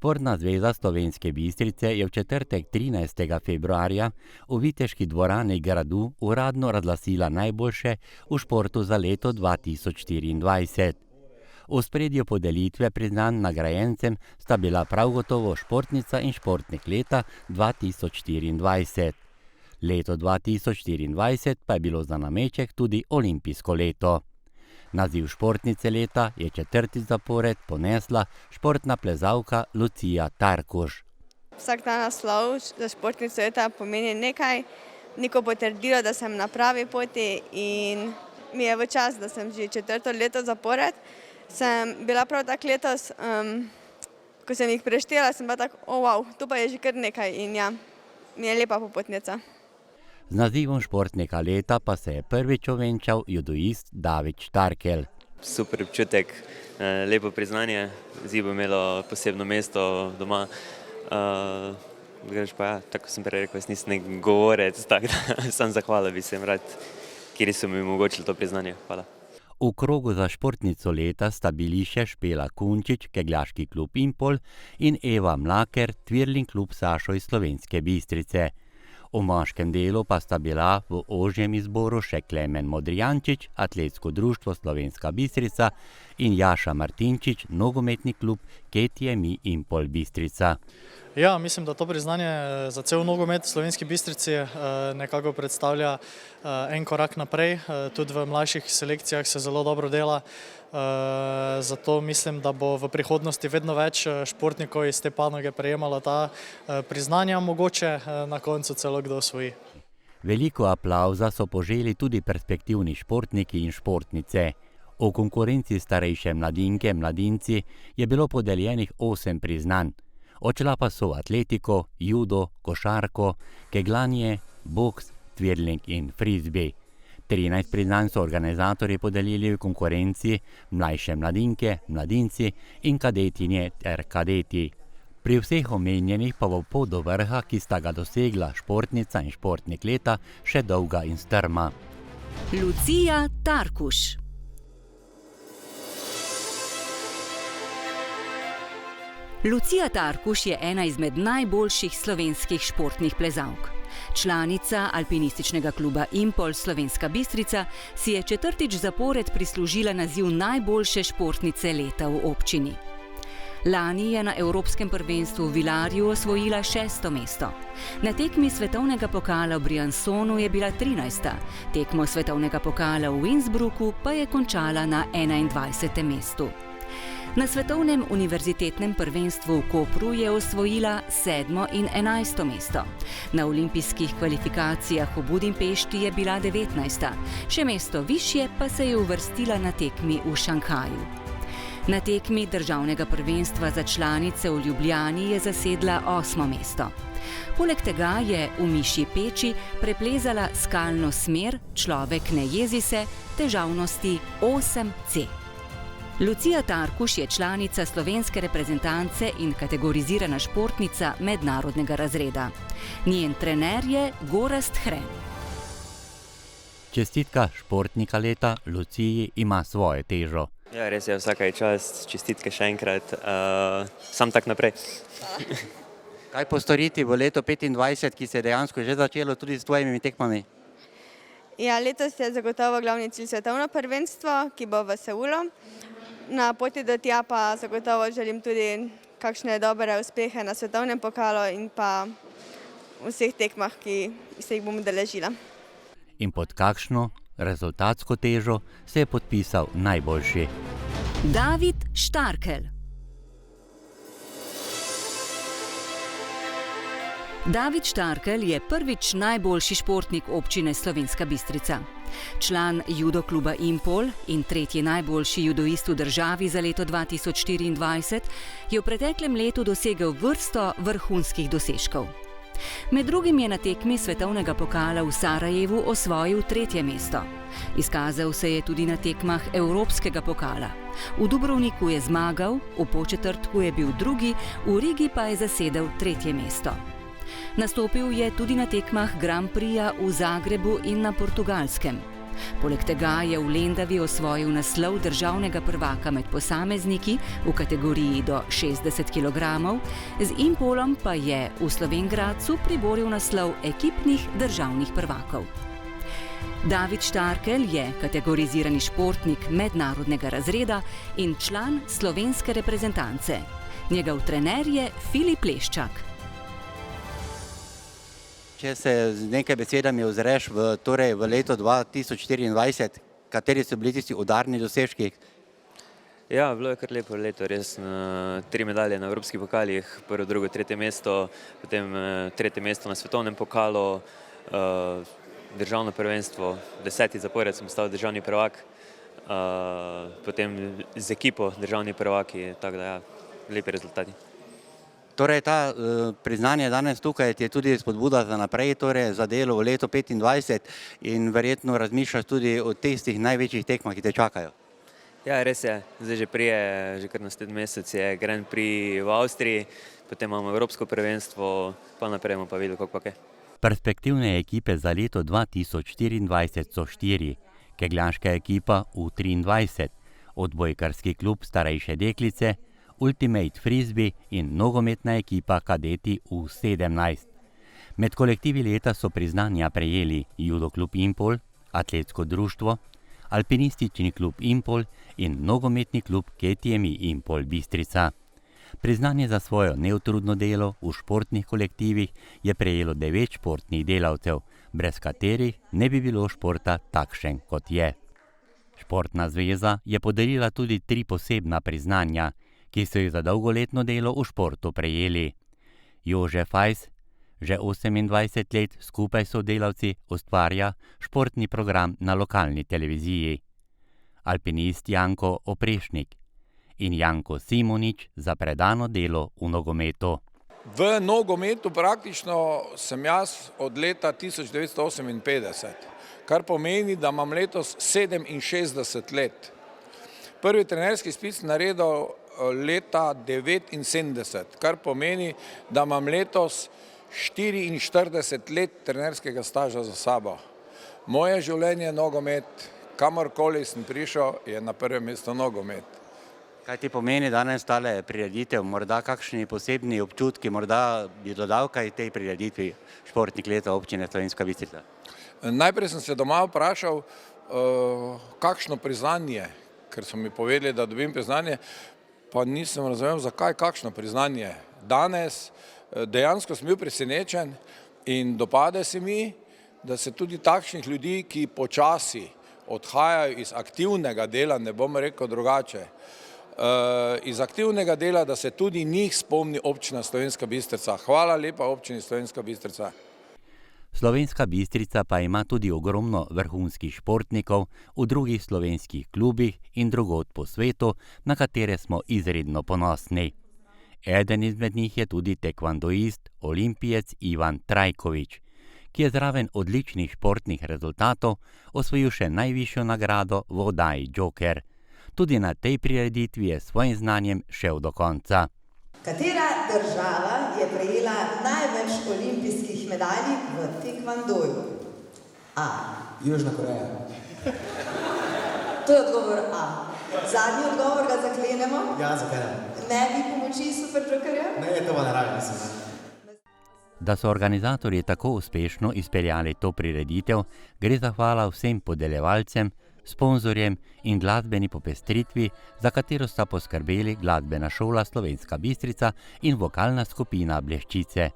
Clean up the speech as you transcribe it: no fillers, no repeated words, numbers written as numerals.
Športna zveza Slovenske Bistrice je v četrtek 13. februarja v Viteški dvorani gradu uradno razglasila najboljše v športu za leto 2024. V ospredju podelitve priznanj nagrajencem sta bila prav gotovo športnica in športnik leta 2024. Leto 2024 pa je bilo za nameček tudi olimpijsko leto. Naziv športnice leta je četrtič zapored ponesla športna plezalka Lucija Tarkuš. Vsak ta naslov za športnico leta pomeni nekaj, neko potrdilo, da sem na pravi poti in mi je v čast, da sem že četrto leto zapored. Sem bila prav tak letos, ko sem jih preštela, sem bila tako, wow, to pa je že kar nekaj in ja, mi je lepa popotnica. Z nazivom športnika leta pa se je prvič ovenčal judoist David Štarkel. Super občutek, lepo priznanje, zdaj bo imelo posebno mesto doma. Pa ja, tako sem prej rekel, jaz nisem nek govorec, tako da sam zahvala bi se jim rad, kjer so mi omogočili to priznanje. Hvala. V krogu za športnico leta sta bili še Špela Kunčič, kegljaški klub Impol, in Eva Mlaker, twirling klub Sašo iz Slovenske Bistrice. V moškem delu pa sta bila v ožjem izboru še Klemen Modrijančič, atletsko društvo Slovenska Bistrica, in Jaša Martinčič, nogometni klub KTM Impol Bistrica. Ja, mislim, da to priznanje za cel nogomet v Slovenski Bistrici nekako predstavlja en korak naprej. Tudi v mlajših selekcijah se zelo dobro dela, zato mislim, da bo v prihodnosti vedno več športnikov iz te panoge prejemalo ta priznanja, mogoče na koncu celo kdo osvoji. Veliko aplavza so poželi tudi perspektivni športniki in športnice. V konkurenci starejše mladinke, mladinci je bilo podeljenih 8 priznanj. Odšla pa so atletiko, judo, košarko, keglanje, boks, twirling in frisbee. 13 priznanj so organizatorji podelili v konkurenci mlajše mladinke, mladinci in kadetinje ter kadeti. Pri vseh omenjenih pa bo pot do vrha, ki sta ga dosegla športnica in športnik leta, še dolga in strma. Lucija Tarkuš. Lucija Tarkuš je ena izmed najboljših slovenskih športnih plezalk. Članica alpinističnega kluba Impol Slovenska Bistrica si je četrtič zapored prislužila naziv najboljše športnice leta v občini. Lani je na Evropskem prvenstvu v Vilarju osvojila 6. mesto. Na tekmi svetovnega pokala v Briansonu je bila 13. Tekmo svetovnega pokala v Innsbrucku pa je končala na 21. mestu. Na svetovnem univerzitetnem prvenstvu v Kopru je osvojila 7. in 11. mesto. Na olimpijskih kvalifikacijah v Budimpešti je bila 19. Še mesto višje pa se je uvrstila na tekmi v Šanghaju. Na tekmi državnega prvenstva za članice v Ljubljani je zasedla 8. mesto. Poleg tega je v Mišji Peči preplezala skalno smer Človek ne jezi se težavnosti 8C. Lucija Tarkuš je članica slovenske reprezentance in kategorizirana športnica mednarodnega razreda. Njen trener je Gorazd Hren. Čestitka športnika leta Luciji ima svojo težo. Ja, res je, vsaka je čast, čestitke še enkrat, sam tak naprej. Kaj postoriti v letu 2025, ki se je dejansko že začelo tudi s tvojimi tekmami? Ja, letos je zagotovo glavni cilj svetovno prvenstvo, ki bo v Seulu. Na poti do tja pa zagotovo želim tudi kakšne dobre uspehe na svetovnem pokalu in pa vseh tekmah, ki se jih bom udeležila. In pod kakšno rezultatsko težo se je podpisal najboljši? David Štarkel. David Štarkel je prvič najboljši športnik občine Slovenska Bistrica. Član judo kluba Impol in tretji najboljši judoist v državi za leto 2024 je v preteklem letu dosegel vrsto vrhunskih dosežkov. Med drugim je na tekmi svetovnega pokala v Sarajevu osvojil 3. mesto. Izkazal se je tudi na tekmah Evropskega pokala. V Dubrovniku je zmagal, v Podčetrtku je bil drugi, v Rigi pa je zasedel 3. mesto. Nastopil je tudi na tekmah Grand Prixja v Zagrebu in na Portugalskem. Poleg tega je v Lendavi osvojil naslov državnega prvaka med posamezniki v kategoriji do 60 kg, z Impolom pa je v Slovenj Gradcu priboril naslov ekipnih državnih prvakov. David Štarkel je kategorizirani športnik mednarodnega razreda in član slovenske reprezentance. Njegov trener je Filip Leščak. Če se z nekaj besedami ozreš v leto 2024, kateri so bili tisti udarni dosežki? Ja, bilo je kar lepo leto, res 3 medalje na evropskih pokalih, prvo, drugo, tretje mesto, potem tretje mesto na svetovnem pokalu, državno prvenstvo, 10. zapored sem stal državni prvak, potem z ekipo državni prvaki, tako da ja, lepi rezultati. Torej, ta priznanje danes tukaj ti je tudi spodbuda za naprej, torej za delo v letu 2025 in verjetno razmišljaš tudi o tistih največjih tekmah, ki te čakajo. Ja, res je, zdaj že kar naslednji mesec je Grand Prix v Avstriji, potem imamo Evropsko prvenstvo, pa naprej bomo pa videli, kako pa kaj. Perspektivne ekipe za leto 2024 so 4, kegljanška ekipa U23, odbojkarski klub starejše deklice, Ultimate Frisbee in nogometna ekipa kadeti U17. Med kolektivi leta so priznanja prejeli Judo klub Impol, Atletsko društvo, Alpinistični klub Impol in nogometni klub KTM Impol Bistrica. Priznanje za svojo neutrudno delo v športnih kolektivih je prejelo 9 športnih delavcev, brez katerih ne bi bilo športa takšen, kot je. Športna zveza je podarila tudi 3 posebna priznanja, ki so jih za dolgoletno delo v športu prejeli. Jože Fajs, že 28 let skupaj s sodelavci ustvarja športni program na lokalni televiziji. Alpinist Janko Oprešnik in Janko Simonič za predano delo v nogometu. V nogometu praktično sem jaz od leta 1958, kar pomeni, da imam letos 67 let. Prvi trenerski izpit naredil leta 1979, kar pomeni, da imam letos 44 let trenerskega staža za sabo. Moje življenje je nogomet, kamorkoli sem prišel, je na prvem mestu nogomet. Kaj ti pomeni danes tale prireditev, morda kakšni posebni občutki, morda bi dodal kaj tej prireditvi športnik leta občine Slovenska Bistrica? Najprej sem se doma vprašal, kakšno priznanje, ker so mi povedali, da dobim priznanje, pa nisem razumel, zakaj kakšno priznanje. Danes dejansko sem bil presenečen in dopade se mi, da se tudi takšnih ljudi, ki počasi odhajajo iz aktivnega dela, ne bom rekel drugače, iz aktivnega dela, da se tudi njih spomni občina Slovenska Bistrica. Hvala lepa občini Slovenska Bistrica. Slovenska Bistrica pa ima tudi ogromno vrhunskih športnikov v drugih slovenskih klubih in drugod po svetu, na katere smo izredno ponosni. Eden izmed njih je tudi tekvandoist, olimpijec Ivan Trajkovič, ki je zraven odličnih športnih rezultatov osvojil še najvišjo nagrado v oddaji Joker. Tudi na tej prireditvi je s svojim znanjem šel do konca. Katera država je prejela največ olimpijskih medalj v tekvandoju? A. Južna Koreja. To je odgovor A. Zadnji odgovor ga zaklenemo? Ja, zakaj? Ne bi pomoči Super Jokerja? Ne, to pa ne rabim, mislim. Da so organizatorji tako uspešno izpeljali to prireditev, gre zahvala vsem podeljevalcem, sponzorjem in glasbeni popestritvi, za katero sta poskrbeli glasbena šola Slovenska Bistrica in vokalna skupina Bleščice.